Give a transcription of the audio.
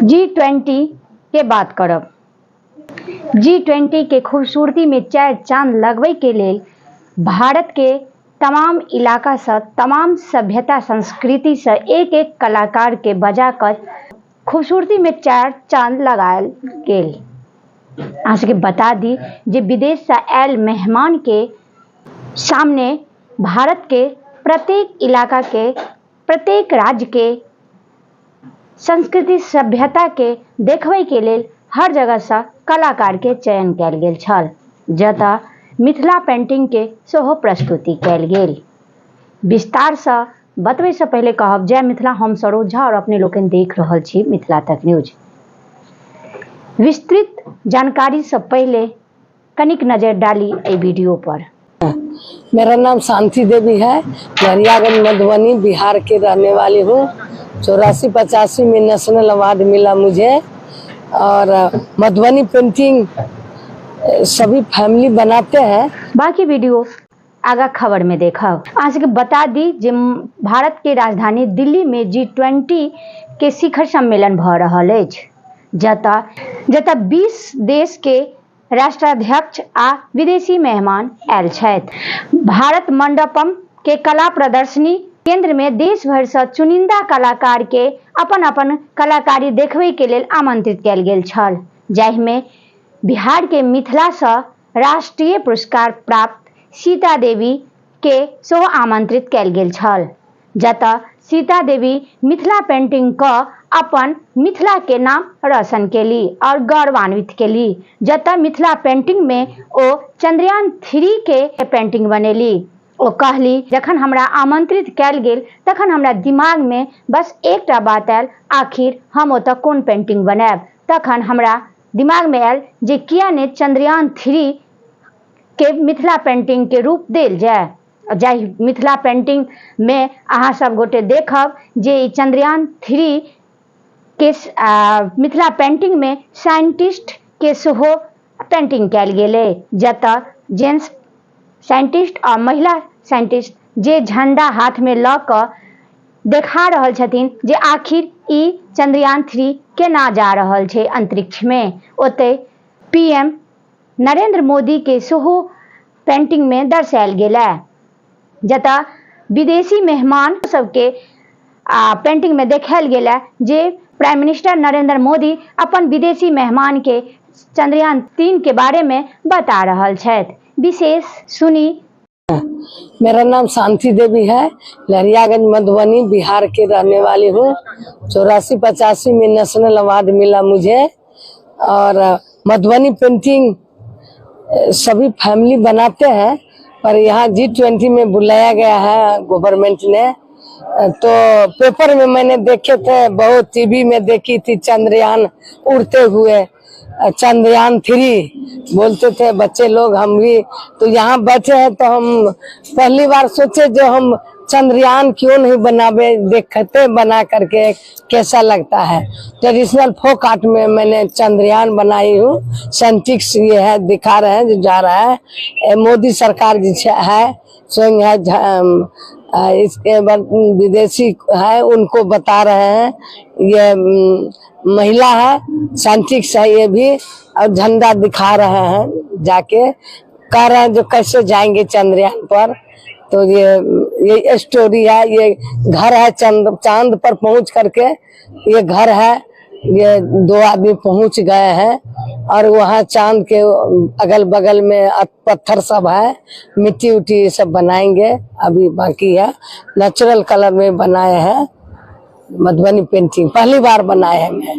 G20 के बात करब। G20 के खूबसूरती में चार चांद लगवे के लेल भारत के तमाम इलाका से, तमाम सभ्यता संस्कृति से एक एक कलाकार के बजा कर खूबसूरती में चार चांद लगायल गेल। अहाँ सबके बता दी जे विदेश से आयल मेहमान के सामने भारत के प्रत्येक इलाका के, प्रत्येक राज्य के संस्कृति सभ्यता के देखबै के लेल हर जगह से कलाकार के चयन कयल गेल छल, जतऽ मिथिला पेंटिंग के सेहो प्रस्तुति कयल गेल। विस्तार से बतबै से पहले कहब जय मिथिला, हम सरोज झा और अपने लोकनि देख रहल छी मिथिला तक न्यूज। विस्तृत जानकारी से पहले कनिक नजर डाली ए वीडियो पर। मेरा नाम शांति देवी है, नरियागंज मधुबनी बिहार के रहने वाली हूँ। 84-85 में नेशनल अवार्ड मिला मुझे। और मधुबनी पेंटिंग सभी फैमिली बनाते हैं। बाकी वीडियो आगा खबर में देखब। अहाँ सबके बता दी जे भारत के राजधानी दिल्ली में G20 के शिखर सम्मेलन भ रहल अछि, जतऽ 20 देश के राष्ट्राध्यक्ष आ विदेशी मेहमान आयल छथि। भारत मंडपम के कला प्रदर्शनी केंद्र में देश भर से चुनिंदा कलाकार के अपन अपन कलाकारी देखबै के लेल आमंत्रित कयल गेल छल, जाहिमे बिहार के मिथिला से राष्ट्रीय पुरस्कार प्राप्त सीता देवी के सेहो आमंत्रित कयल गेल छल, जतऽ सीता देवी मिथिला पेंटिंग क अपन मिथिला के नाम रोशन केली और गौरवान्वित केली। जतऽ मिथिला पेंटिंग में ओ चंद्रयान 3 के पेंटिंग बनेली। ओ कहली जखन हमरा आमंत्रित कयल गेल तखन हमरा दिमाग में बस एकटा बात आयल, आखिर हम ओतऽ कोन पेंटिंग बनायब। तखन हमरा दिमाग में आयल जे किया ने चंद्रयान 3 के मिथिला पेंटिंग के रूप देल जाय। जाहि मिथिला पेंटिंग में अहाँ सब गोटे देखब जे चंद्रयान 3 के मिथिला पेंटिंग में साइंटिस्ट के सेहो पेंटिंग कयल गेलै, जतऽ जेंट्स साइंटिस्ट और महिला साइंटिस्ट जे झंडा हाथ में ल क देखा रहल छथिन जे आखिर ई चंद्रयान 3 केना जा रहल छै अंतरिक्ष में। ओते पीएम नरेंद्र मोदी के सेहो पेंटिंग में दर्शायल गेलै, जतऽ विदेशी मेहमान सबके पेंटिंग में देखायल गेलै जे प्राइम मिनिस्टर नरेंद्र मोदी अपन विदेशी मेहमान के चंद्रयान 3 के बारे में बता रहल छथि। विशेष सुनी। मेरा नाम शांति देवी है, नरियागंज मधुबनी बिहार के रहने वाली हूँ। 84-85 में नेशनल अवार्ड मिला मुझे। और मधुबनी पेंटिंग सभी फैमिली बनाते हैं, पर यहाँ G20 में बुलाया गया है गवर्नमेंट ने। तो पेपर में मैंने देखे थे, बहुत टीवी में देखी थी चंद्रयान उड़ते हुए, चंद्रयान 3 बोलते थे बच्चे लोग। हम भी तो यहाँ बैठे हैं तो हम पहली बार सोचे जो हम चंद्रयान क्यों नहीं बनावे, देखते बना करके कैसा लगता है। ट्रेडिशनल फोक आर्ट में मैंने चंद्रयान बनाई हूँ। साइंटिस्ट ये है दिखा रहे हैं जो जा रहा है। मोदी सरकार जी है स्वयं है, इसके बाद विदेशी है उनको बता रहे हैं। ये महिला है, साइंटिस्ट है ये भी, और झंडा दिखा रहे हैं, जाके कह रहे हैं जो कैसे जाएंगे चंद्रयान पर। तो ये स्टोरी है। ये घर है चांद पर पहुंच करके, ये घर है, ये 2 आदमी पहुंच गए हैं। और वहाँ चांद के अगल बगल में पत्थर सब है, मिट्टी उट्टी सब बनाएंगे, अभी बाकी है। नेचुरल कलर में बनाए हैं। मधुबनी पेंटिंग पहली बार बनाए हैं मैं।